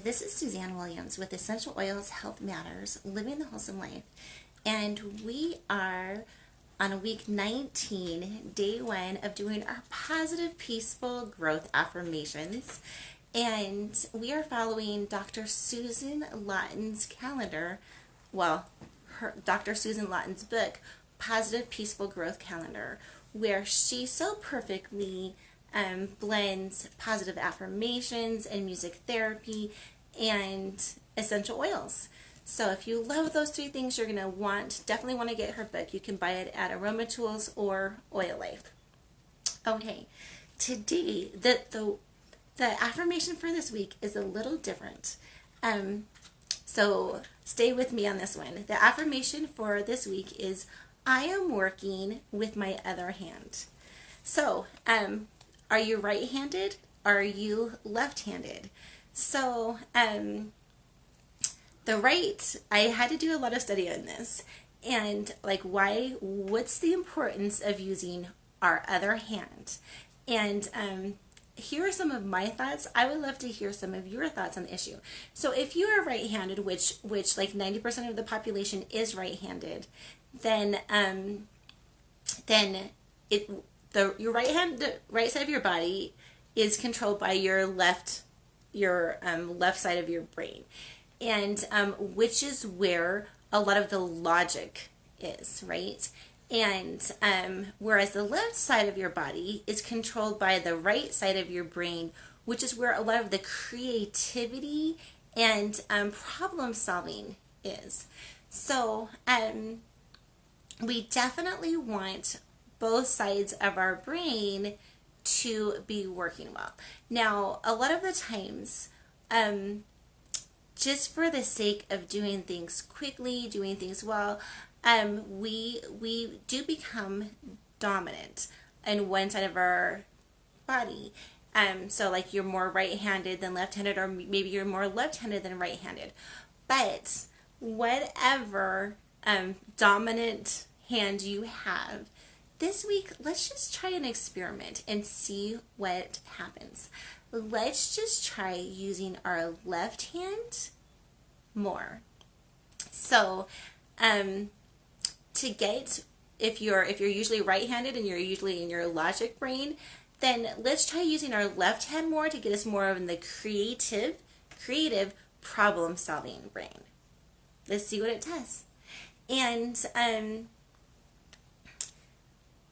this is Suzanne Williams with Essential Oils Health Matters, Living the Wholesome Life. And we are on week 19, day 1 of doing our positive, peaceful growth affirmations. And we are following Dr. Susan Lawton's calendar, Dr. Susan Lawton's book, Positive, Peaceful Growth Calendar, where she so perfectly blends positive affirmations and music therapy and essential oils. So if you love those three things, you're going to definitely want to get her book. You can buy it at Aroma Tools or Oil Life. Okay, today, the affirmation for this week is a little different. So stay with me on this one. The affirmation for this week is, I am working with my other hand. So, are you right-handed? Are you left-handed? So, the right, I had to do a lot of study on this. And what's the importance of using our other hand? And here are some of my thoughts. I would love to hear some of your thoughts on the issue. So if you are right-handed, which like 90% of the population is right-handed, then your right side of your body is controlled by your left side of your brain, and which is where a lot of the logic is, right? And whereas the left side of your body is controlled by the right side of your brain, which is where a lot of the creativity and problem solving is. So we definitely want both sides of our brain to be working well. Now, a lot of the times, just for the sake of doing things quickly, doing things well, we do become dominant in one side of our body. So like you're more right-handed than left-handed, or maybe you're more left-handed than right-handed. But whatever dominant hand you have, this week, let's just try an experiment and see what happens. Let's just try using our left hand more. So, if you're usually right-handed and you're usually in your logic brain, then let's try using our left hand more to get us more in the creative problem-solving brain. Let's see what it does. And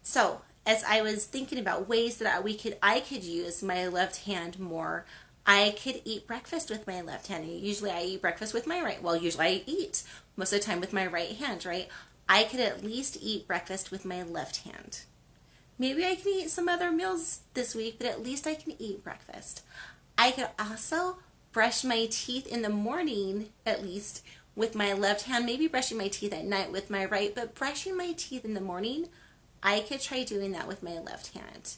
so as I was thinking about ways that I could use my left hand more, I could eat breakfast with my left hand. Usually I eat breakfast with my right. Well, usually I eat most of the time with my right hand, right? I could at least eat breakfast with my left hand. Maybe I can eat some other meals this week, but at least I can eat breakfast. I could also brush my teeth in the morning, at least, with my left hand. Maybe brushing my teeth at night with my right, but brushing my teeth in the morning, I could try doing that with my left hand.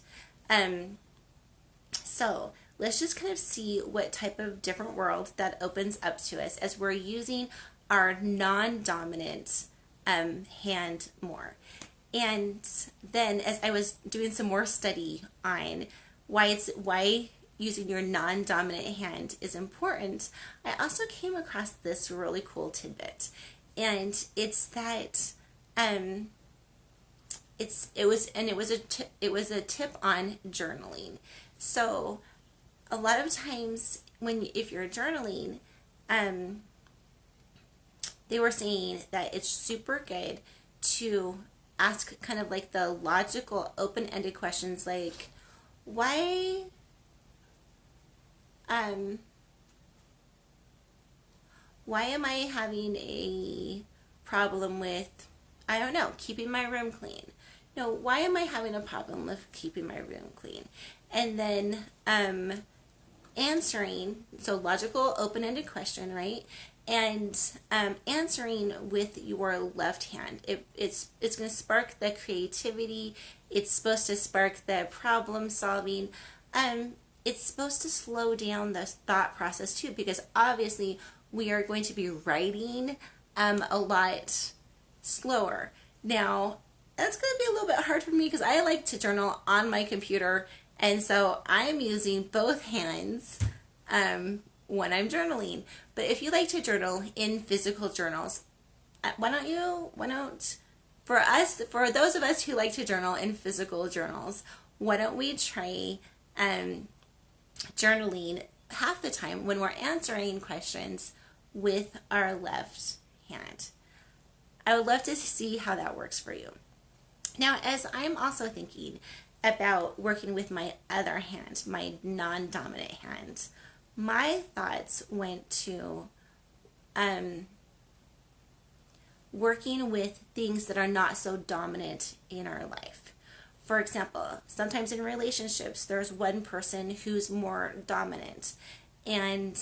So let's just kind of see what type of different world that opens up to us as we're using our non-dominant hand more. And then as I was doing some more study on why using your non-dominant hand is important, I also came across this really cool tidbit. And it's that it was a tip on journaling. So a lot of times if you're journaling, they were saying that it's super good to ask kind of like the logical, open-ended questions like, why am I having a problem with, I don't know, keeping my room clean? No, why am I having a problem with keeping my room clean? And then answering, so logical, open-ended question, right? And answering with your left hand. It's going to spark the creativity. It's supposed to spark the problem solving. It's supposed to slow down the thought process too, because obviously we are going to be writing a lot slower. Now, that's going to be a little bit hard for me because I like to journal on my computer, and so I'm using both hands when I'm journaling. But if you like to journal in physical journals, why don't, for those of us who like to journal in physical journals, why don't we try journaling half the time when we're answering questions with our left hand? I would love to see how that works for you. Now, as I'm also thinking about working with my other hand, my non-dominant hand, my thoughts went to working with things that are not so dominant in our life. For example, sometimes in relationships, there's one person who's more dominant, and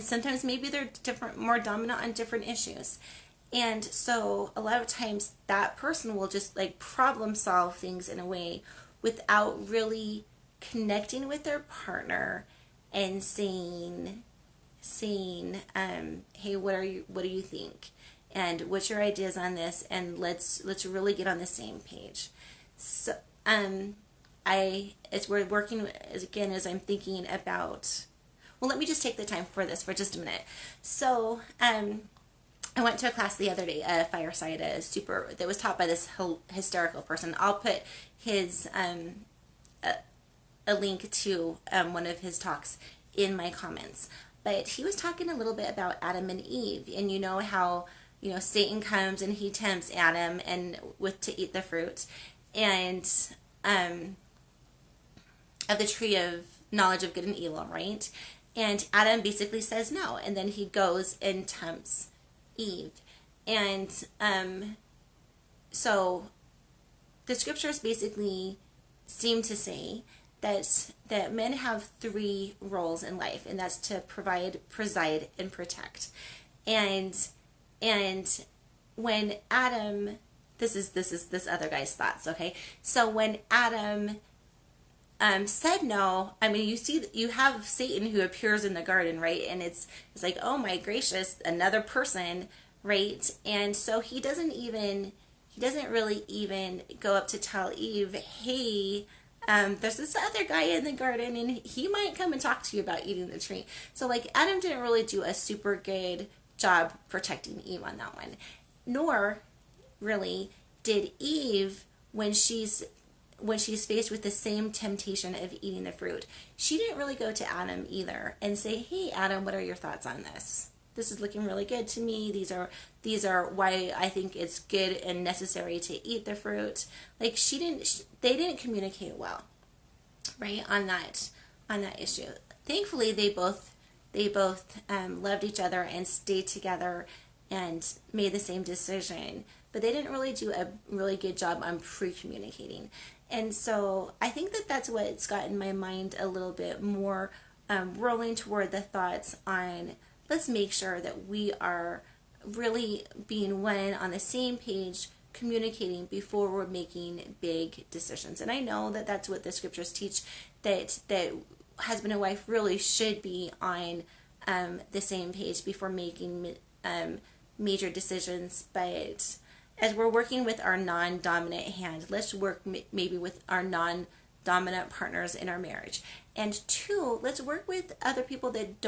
sometimes maybe they're different, more dominant on different issues. And so a lot of times that person will just like problem solve things in a way without really connecting with their partner and saying, hey, what do you think? And what's your ideas on this? And let's really get on the same page. So as we're working as I'm thinking about, well, let me just take the time for this for just a minute. So I went to a class the other day, a fireside, that was taught by this hysterical person. I'll put his a link to one of his talks in my comments. But he was talking a little bit about Adam and Eve, and you know how Satan comes and he tempts Adam to eat the fruit, and of the tree of knowledge of good and evil, right? And Adam basically says no, and then he goes and tempts Eve. And so the scriptures basically seem to say that men have three roles in life, and that's to provide, preside, and protect. And when Adam, this is this other guy's thoughts, okay? So when Adam said no, I mean, you have Satan who appears in the garden, right? And it's like, oh my gracious, another person, right? And so he doesn't really even go up to tell Eve, hey, there's this other guy in the garden and he might come and talk to you about eating the tree. So like Adam didn't really do a super good job protecting Eve on that one. Nor really did Eve when she's faced with the same temptation of eating the fruit. She didn't really go to Adam either and say, hey Adam, what are your thoughts on this? This is looking really good to me. These are why I think it's good and necessary to eat the fruit. Like they didn't communicate well, right, on that issue. Thankfully, they both loved each other and stayed together and made the same decision. But they didn't really do a really good job on pre-communicating. And so I think that's what's gotten my mind a little bit more rolling toward the thoughts on, let's make sure that we are really being one on the same page, communicating before we're making big decisions. And I know that that's what the scriptures teach, that husband and wife really should be on the same page before making major decisions. But as we're working with our non-dominant hand, let's work maybe with our non-dominant partners in our marriage. And two, let's work with other people that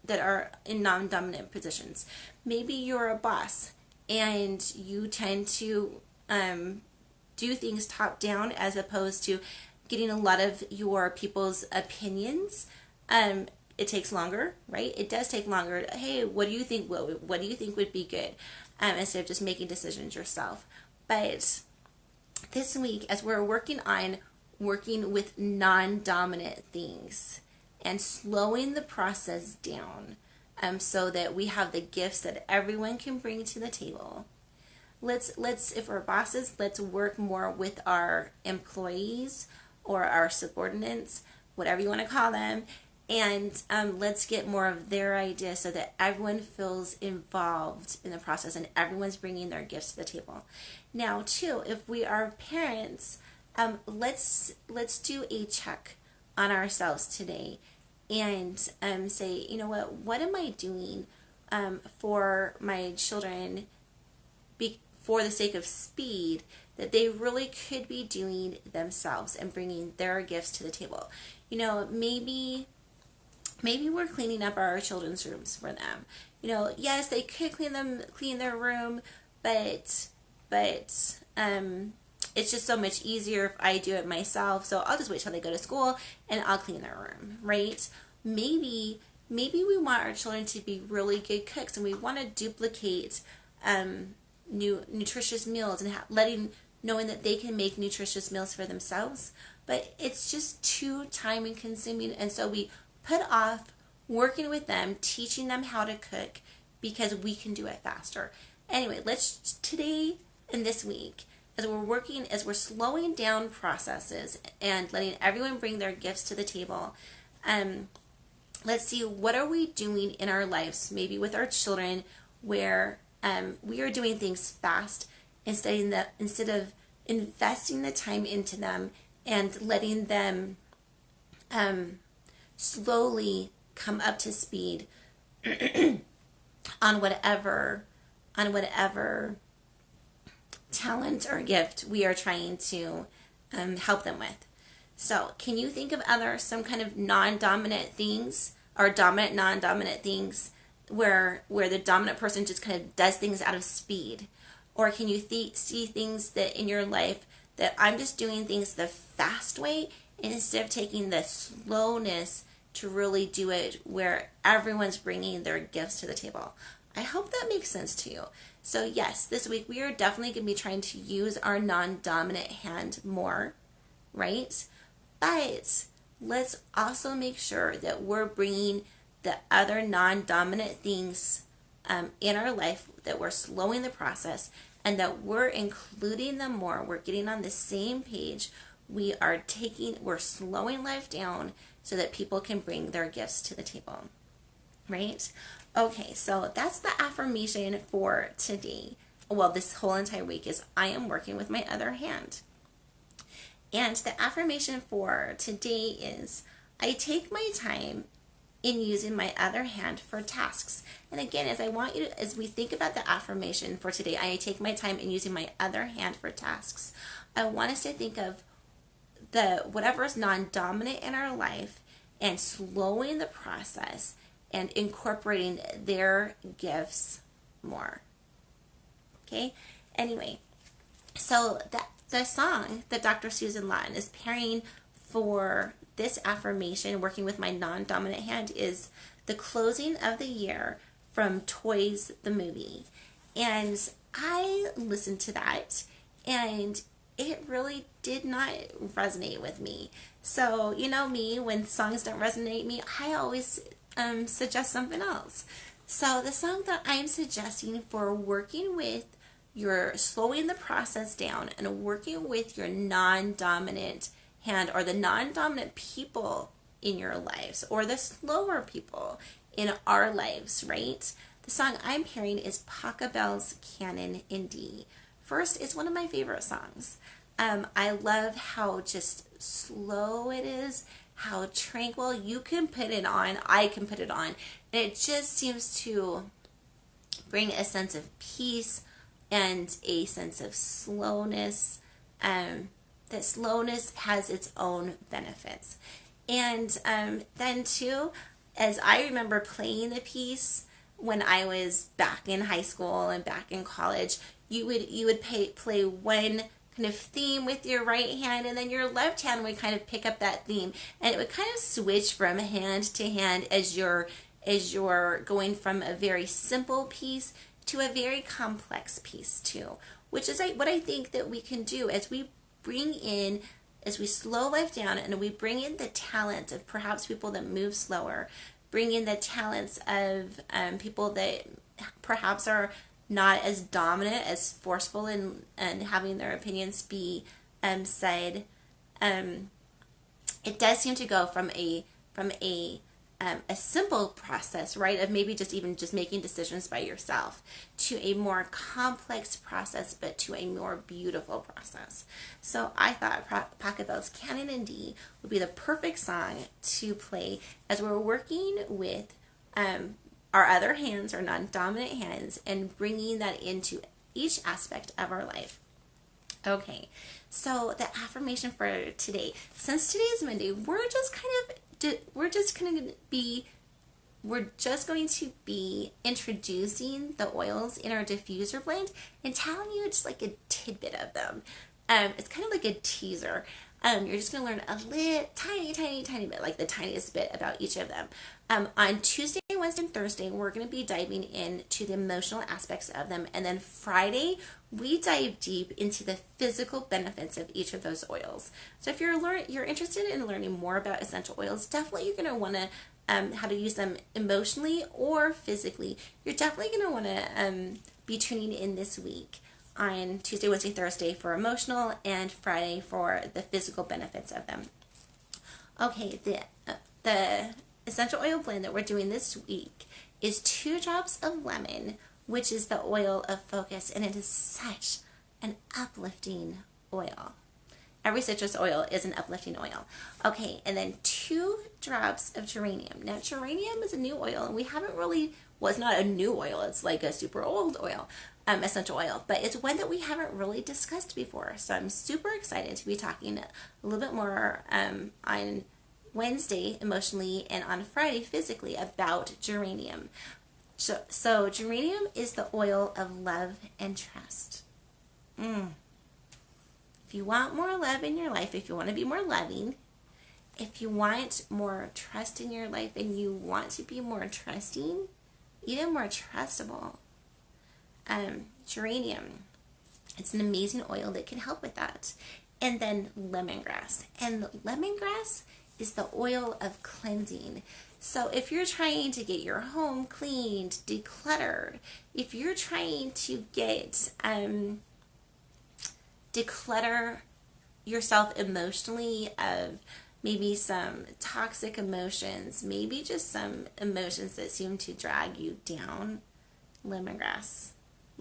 are in non-dominant positions. Maybe you're a boss and you tend to do things top down as opposed to getting a lot of your people's opinions. It takes longer, right? It does take longer. Hey, what do you think? What do you think would be good? Instead of just making decisions yourself. But this week, as we're working with non-dominant things and slowing the process down, so that we have the gifts that everyone can bring to the table. Let's if we're bosses, let's work more with our employees or our subordinates, whatever you want to call them, and let's get more of their ideas so that everyone feels involved in the process and everyone's bringing their gifts to the table. Now, too, if we are parents, let's do a check on ourselves today and say, you know what am I doing for my children for the sake of speed that they really could be doing themselves and bringing their gifts to the table. You know, maybe we're cleaning up our children's rooms for them. You know, yes, they could clean their room, but it's just so much easier if I do it myself. So I'll just wait till they go to school and I'll clean their room, right? Maybe we want our children to be really good cooks, and we want to duplicate nutritious meals and knowing that they can make nutritious meals for themselves. But it's just too time and consuming, and so we put off working with them, teaching them how to cook, because we can do it faster. Anyway, let's today and this week, as we're slowing down processes and letting everyone bring their gifts to the table, let's see, what are we doing in our lives, maybe with our children, where we are doing things fast instead of investing the time into them and letting them slowly come up to speed on whatever talent or gift we are trying to help them with. So can you think of some kind of non-dominant things or dominant, non-dominant things where the dominant person just kind of does things out of speed? Or can you see things that in your life that I'm just doing things the fast way instead of taking the slowness to really do it where everyone's bringing their gifts to the table? I hope that makes sense to you. So yes, this week we are definitely going to be trying to use our non-dominant hand more, right? But let's also make sure that we're bringing the other non-dominant things in our life, that we're slowing the process, and that we're including them more. We're getting on the same page. We're slowing life down so that people can bring their gifts to the table, right? Okay, so that's the affirmation for today. Well, this whole entire week is I am working with my other hand. And the affirmation for today is I take my time in using my other hand for tasks. And again, as we think about the affirmation for today, I take my time in using my other hand for tasks. I want us to think of whatever is non-dominant in our life and slowing the process and incorporating their gifts more. Okay? Anyway, so the song that Dr. Susan Lawton is pairing for this affirmation, working with my non-dominant hand, is The Closing of the Year from Toys the Movie. And I listened to that, and it really did not resonate with me. So, you know me, when songs don't resonate me, I always suggest something else. So the song that I'm suggesting for working with your slowing the process down and working with your non-dominant hand, or the non-dominant people in your lives, or the slower people in our lives, right? The song I'm hearing is Pachabel's Canon in D. First, it's one of my favorite songs. I love how just slow it is, how tranquil. You can put it on, I can put it on, and it just seems to bring a sense of peace and a sense of slowness. That slowness has its own benefits. And then too, as I remember playing the piece when I was back in high school and back in college, you would play one kind of theme with your right hand, and then your left hand would kind of pick up that theme, and it would kind of switch from hand to hand as you're going from a very simple piece to a very complex piece too, which is what I think that we can do as we slow life down and we bring in the talents of perhaps people that move slower, bring in the talents of people that perhaps are not as dominant, as forceful and having their opinions be said. It does seem to go from a simple process, right, of maybe just making decisions by yourself, to a more complex process, but to a more beautiful process. So I thought Pachabel's Canon in D would be the perfect song to play as we're working with our other hands, our non-dominant hands, and bringing that into each aspect of our life. Okay, so the affirmation for today, since today is Monday, we're just going to be introducing the oils in our diffuser blend and telling you just like a tidbit of them. It's kind of like a teaser. You're just going to learn a little tiny bit, like the tiniest bit about each of them. On Tuesday, Wednesday, and Thursday, we're going to be diving into the emotional aspects of them. And then Friday, we dive deep into the physical benefits of each of those oils. So if you're interested in learning more about essential oils, definitely you're going to want to how to use them emotionally or physically. You're definitely going to want to be tuning in this week on Tuesday, Wednesday, Thursday for emotional and Friday for the physical benefits of them. Okay, the essential oil blend that we're doing this week is 2 drops of lemon, which is the oil of focus, and it is such an uplifting oil. Every citrus oil is an uplifting oil. Okay, and then 2 drops of geranium. Now, geranium is a new oil, and we haven't really, well, it's not a new oil, it's like a super old oil, essential oil, but it's one that we haven't really discussed before. So I'm super excited to be talking a little bit more on Wednesday emotionally and on Friday physically about geranium. So geranium is the oil of love and trust. If you want more love in your life, if you want to be more loving, if you want more trust in your life and you want to be more trusting, even more trustable, geranium, it's an amazing oil that can help with that. And then lemongrass. And lemongrass is the oil of cleansing. So if you're trying to get your home cleaned, decluttered, if you're trying to get declutter yourself emotionally of maybe some toxic emotions, maybe just some emotions that seem to drag you down, lemongrass.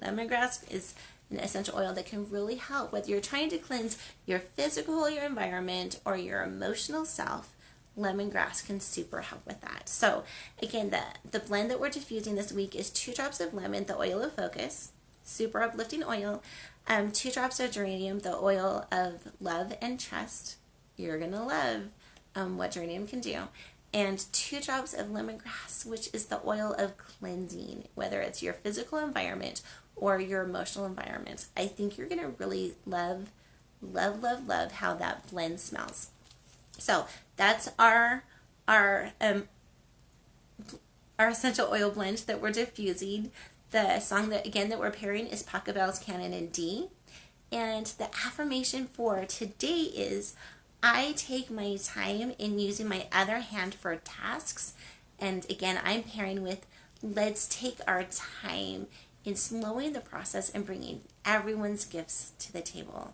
Lemongrass is an essential oil that can really help whether you're trying to cleanse your physical, your environment, or your emotional self. Lemongrass can super help with that. So again, the blend that we're diffusing this week is 2 drops of lemon, the oil of focus, super uplifting oil, 2 drops of geranium, the oil of love and trust. You're going to love what geranium can do. And 2 drops of lemongrass, which is the oil of cleansing, whether it's your physical environment or your emotional environment. I think you're going to really love how that blend smells. So that's our essential oil blend that we're diffusing. The song that we're pairing is Pachabel's Canon in D. And the affirmation for today is, I take my time in using my other hand for tasks. And again, I'm pairing with, let's take our time in slowing the process and bringing everyone's gifts to the table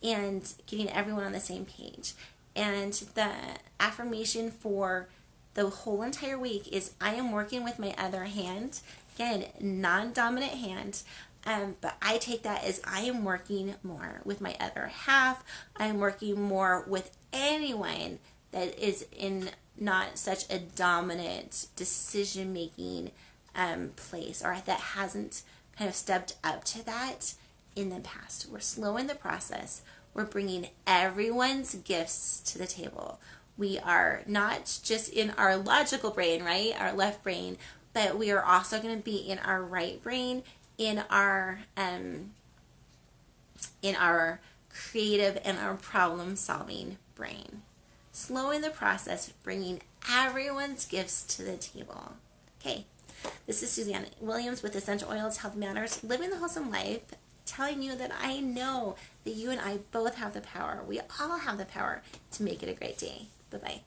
and getting everyone on the same page. And the affirmation for the whole entire week is, I am working with my other hand. Again, non-dominant hand. But I take that as I am working more with my other half. I am working more with anyone that is in not such a dominant decision-making place, or that hasn't kind of stepped up to that in the past. We're slowing the process. We're bringing everyone's gifts to the table. We are not just in our logical brain, right? Our left brain, but we are also going to be in our right brain, in our creative and our problem-solving brain. Slowing the process, bringing everyone's gifts to the table. Okay, this is Suzanne Williams with Essential Oils Health Matters, living the wholesome life, telling you that I know that you and I both have the power. We all have the power to make it a great day. Bye-bye.